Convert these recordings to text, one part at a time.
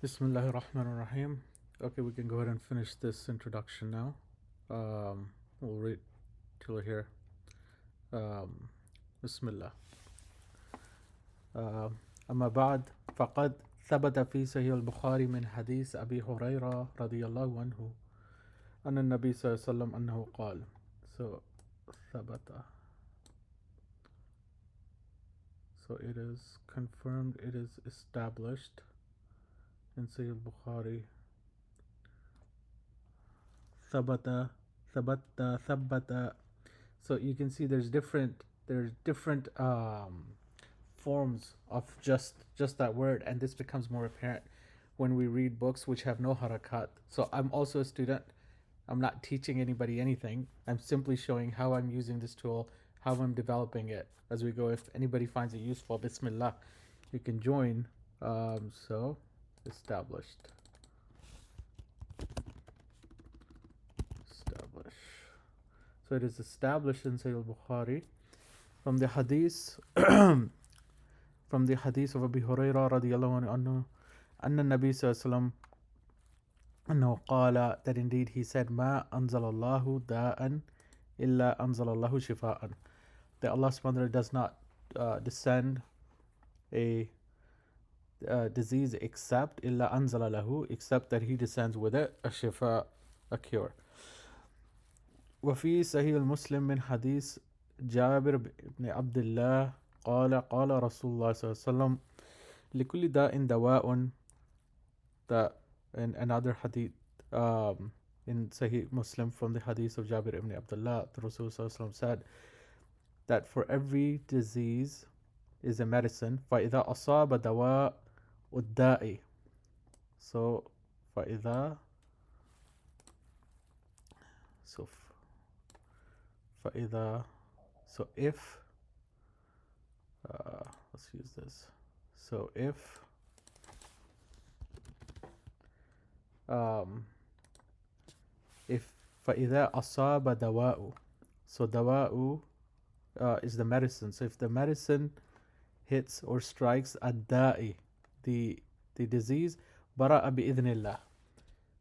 Bismillahir Rahmanir Rahim. Okay, we can go ahead and finish this introduction now. We'll read till here. Um, Bismillah. أما بعد فقد ثبت في صحيح البخاري من حديث أبي هريرة رضي الله عنه أن النبي صلى الله عليه وسلم أنه قال. So ثبت. So it is confirmed, it is established in Sahih al-Bukhari. ثبت. So you can see there's different forms of just that word, and this becomes more apparent when we read books which have no harakat. So I'm also a student. I'm not teaching anybody anything. I'm simply showing how I'm using this tool, how I'm developing it as we go. If anybody finds it useful, Bismillah, you can join. So established. So it is established in Sahih al-Bukhari from the hadith from the hadith of Abu Hurairah radiyallahu anhu anna Nabi sallallahu alaihi wasallam annahu qala, that indeed he said, ma anzalallahu da'an illa anzalallahu shifa'an, that Allah subhanahu wa ta'ala does not descend a disease except illa anzalalahu, except that he descends with it a shifa, a cure. وفي صحيح المسلم من حديث جابر بن عبد الله قال قال رسول الله صلى الله عليه وسلم لكل داء دواء. That in another hadith in Sahih Muslim from the hadith of Jabir ibn Abdullah, the Rasul said that for every disease is a medicine. فَإِذَا أَصَابَ دَوَاءُ الدَّاءِ. So فَإِذَا فَإِذَا So if let's use this. So if فَإِذَا أَصَابَ دَوَاءُ. So dawa'u is the medicine. So if the medicine hits or strikes ad-da'i, the disease, bara'a bi-idhnillah.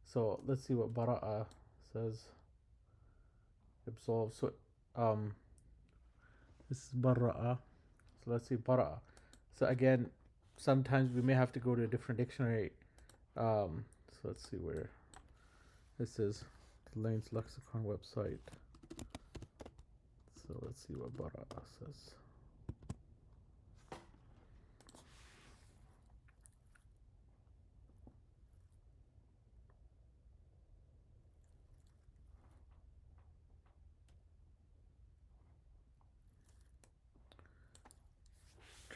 So let's see what bara'a says. Absolve. So this is bara'a. So let's see bara'a. So again, sometimes we may have to go to a different dictionary. So let's see where this is. Lane's Lexicon website. So let's see what bara'a says.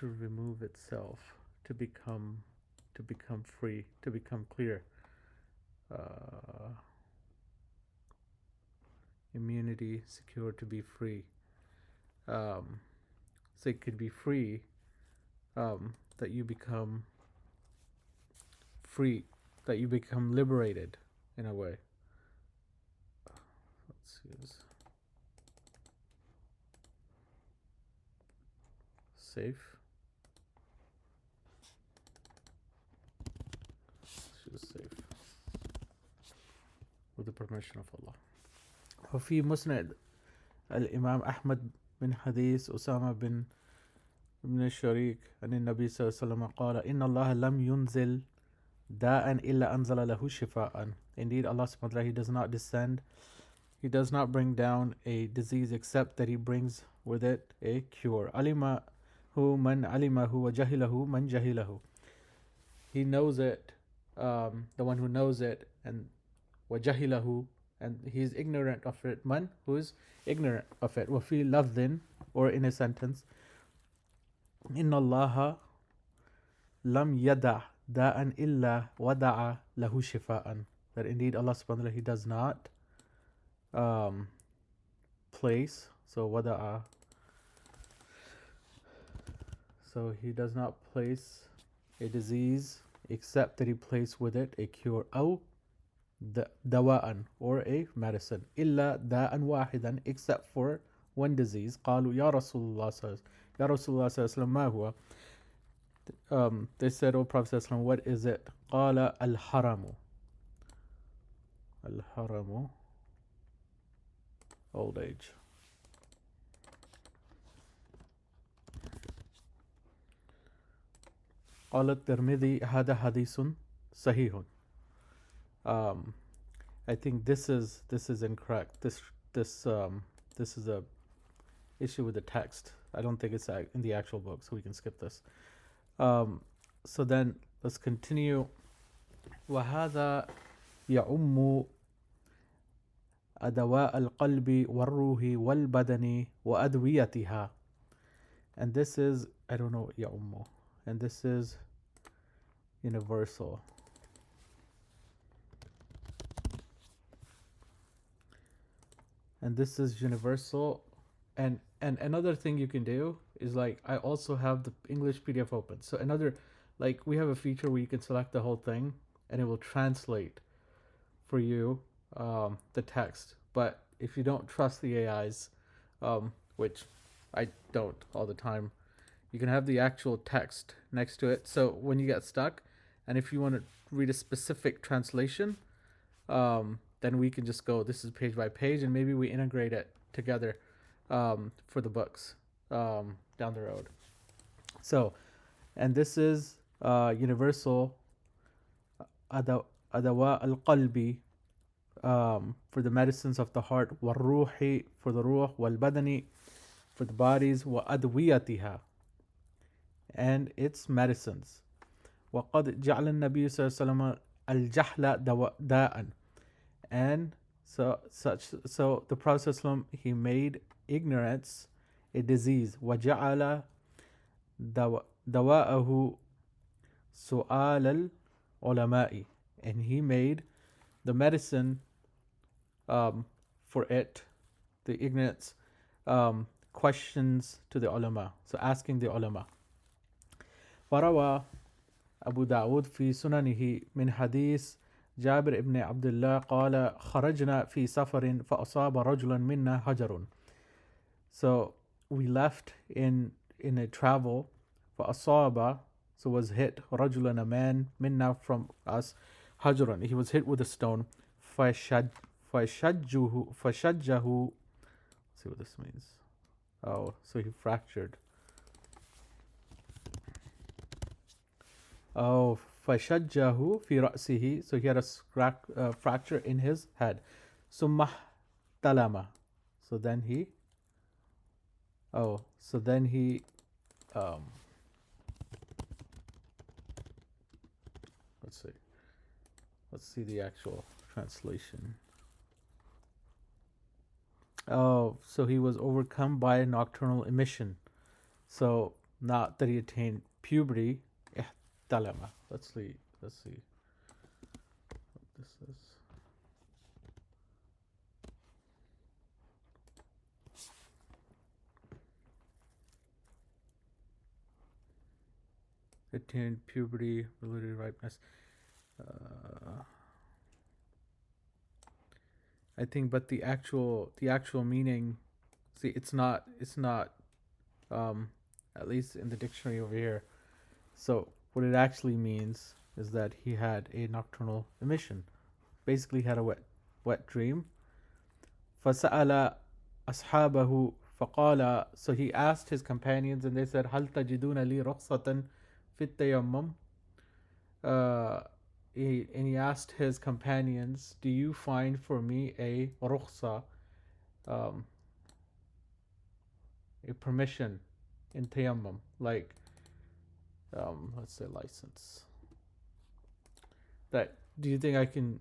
To remove itself, to become free, to become clear. Immunity, secure, to be free. So it could be free, that you become free, that you become liberated in a way. Let's see this. Safe. She was safe with the permission of Allah. وفي مسند الإمام أحمد من حديث أسامة بن الشريك أن النبي صلى الله عليه وسلم قال إن الله لم ينزل داء إلا أنزل له شفاء. Indeed, Allah subhanahu wa ta'ala, He does not descend, He does not bring down a disease except that He brings with it a cure. alimahu man alimahu wa jahilahu man jahilahu. He knows it, the one who knows it, and wa jahilahu, and he is ignorant of it. Man, who is ignorant of it. وفي لفظ, or in a sentence, إن الله لم يدع داء إلا ودع له شفاء. That indeed Allah subhanahu wa ta'ala, He does not place, so wada'a, so He does not place a disease except that He placed with it a cure. أو dawa'an, or a medicine. إلا داء واحدا, except for one disease. قالوا يا رسول الله صلى الله عليه وسلم ما هو. They said, "O Prophet ﷺ, what is it?" قال الحرم. الحرم, old age. قال الترمذي هذا حديث صحيح. Um, I think this is incorrect. This is a issue with the text. I don't think it's in the actual book, so we can skip this. So then let's continue. وهذا يعم أدواء القلب والروح والبدن وأدويتها. And this is, I don't know, يعم. And this is universal. And this is universal. And another thing you can do is, like, I also have the English PDF open. So another, like, we have a feature where you can select the whole thing and it will translate for you the text. But if you don't trust the AIs, which I don't all the time, you can have the actual text next to it. So when you get stuck, and if you want to read a specific translation, then we can just go, this is page by page, and maybe we integrate it together for the books down the road. So, and this is universal adawa al-qalbi, for the medicines of the heart, والروح for the ruh, والبدني for the bodies, وأدويتها and its medicines. وقد جعل النبي صلى الله عليه وسلم الجهل داء. And so the Prophet ﷺ, he made ignorance a disease. وجعل دواءه سؤال العلماء. And he made the medicine for it, the ignorance, questions to the ulama. So asking the ulama. فروى أبو داود في سننه من حديث جابر ابن عبد الله قال خرجنا في سفر فأصاب رجلا منا حجر. So we left in a travel, فأصاب, so was hit, رجلا, a man, منا, from us, حجرا, he was hit with a stone, فشجه, let's see what this means. Oh, so he fractured. Oh, فشجه في رأسه, so he had a fracture in his head. ثم احتلم, so then he let's see the actual translation. Oh, so he was overcome by nocturnal emission. So not that he attained puberty. احتلم. Let's see what this is. Attained puberty, related ripeness. I think, but the actual meaning, see, it's not at least in the dictionary over here. So what it actually means is that he had a nocturnal emission. Basically had a wet dream. فسأل أصحابه فقال, so he asked his companions and they said, هل تجدون لي رخصة في التيمم? And he asked his companions, do you find for me a rukhsa, a permission in tayammum, like let's say license, that do you think I can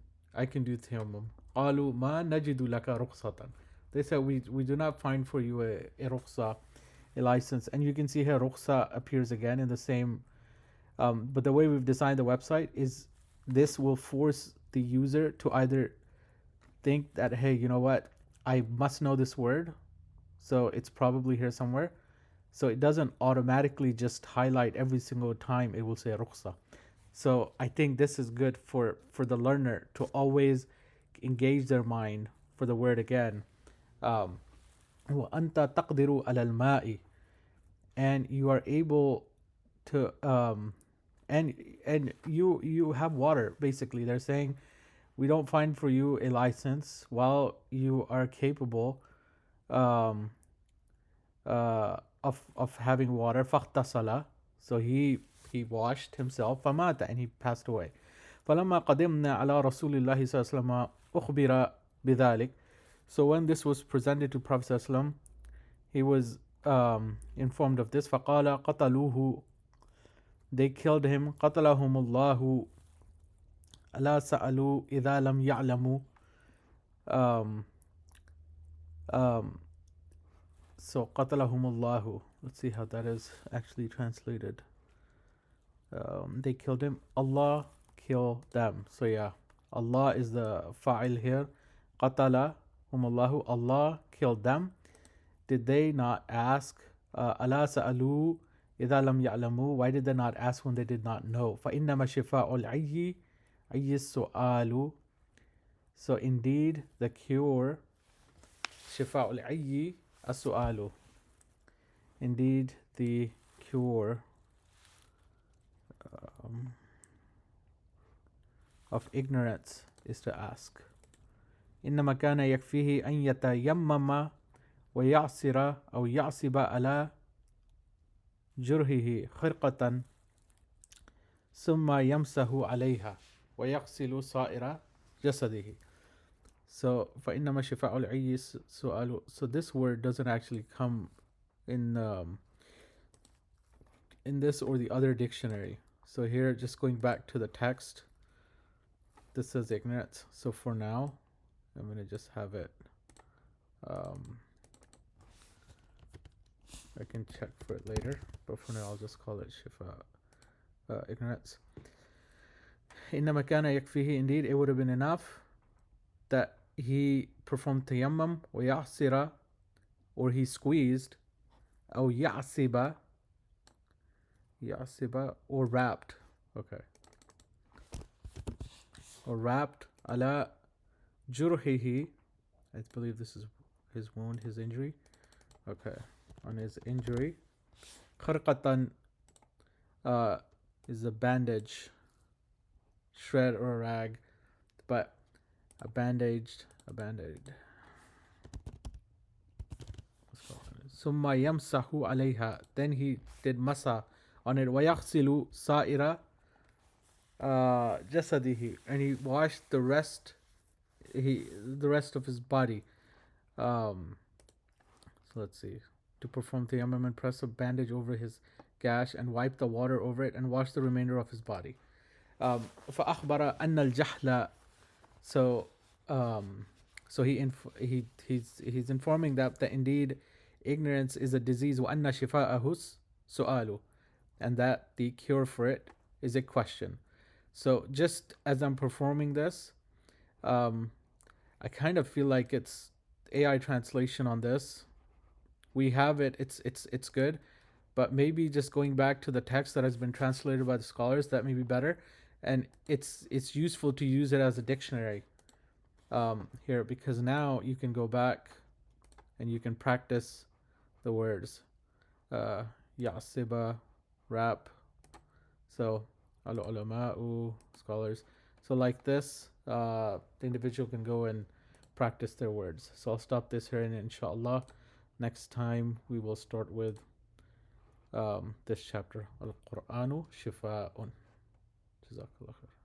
do tayammum? قالوا ما نجد لك رخصة. They said, we do not find for you a rukhsa, a license. And you can see here rukhsa appears again in the same, but the way we've designed the website is this will force the user to either think that, hey, you know what, I must know this word, so it's probably here somewhere. So it doesn't automatically just highlight every single time it will say rukhsa. So I think this is good for the learner to always engage their mind for the word again. وَأَنْتَ تَقْدِرُ عَلَى الْمَاءِ, and you are able to and you have water. Basically, they're saying we don't find for you a license while you are capable um, of having water. فاغتسل, so he washed himself. فمات, and he passed away. فلما قدمنا على رسول الله صلى الله عليه وسلم أخبر بذلك. So when this was presented to Prophet صلى الله عليه وسلم, he was informed of this. فقال قتلوه, they killed him. قتلهم الله ألا سألوا إذا لم يعلموا. um, um, so قتلهم الله, let's see how that is actually translated. They killed him. Allah kill them. So yeah, Allah is the fa'il here. قتلهم الله, Allah killed them. Did they not ask? ألا سألوا إذا لم يعلموا. Why did they not ask when they did not know? فإنما شفاء العي عي السؤال. So indeed the cure, شفاء العي السؤال. Indeed the cure of ignorance is to ask. إنما كان يكفيه أن يتيمم ويعصر أو يعصب على جرحه خرقة ثم يمسح عليها ويغسل سائر جسده. So فإنما شفاء العي سؤال. So this word doesn't actually come in this or the other dictionary. So here, just going back to the text, this says ignorance. So for now, I'm going to just have it. I can check for it later, but for now I'll just call it shifa, ignorance. إنما كان يكفيه, indeed it would have been enough that he performed tayammum ويعصر, or he squeezed, أو يعصب, or wrapped. Okay. Or wrapped على جرحه. I believe this is his wound, his injury. Okay. On his injury. خرقة is a bandage, shred or a rag, but a band-aid. ثم يمسح عليها, then he did masa on it. ويغسل سائر جسده, and he washed the rest of his body. So let's see. To perform tayammum and press a bandage over his gash and wipe the water over it and wash the remainder of his body. فأخبر أن الجهل. So he's informing that indeed ignorance is a disease. وأن شفاءه سؤال, and that the cure for it is a question. So just as I'm performing this, I kind of feel like it's AI translation on this. We have it. It's good, but maybe just going back to the text that has been translated by the scholars, that may be better, and it's useful to use it as a dictionary here, because now you can go back and you can practice the words. Ya'siba, wrap. So al-ulama'u, scholars. So like this, the individual can go and practice their words. So I'll stop this here, and inshallah next time we will start with this chapter. Al-Qur'anu shifa'un. Jazakallah khair.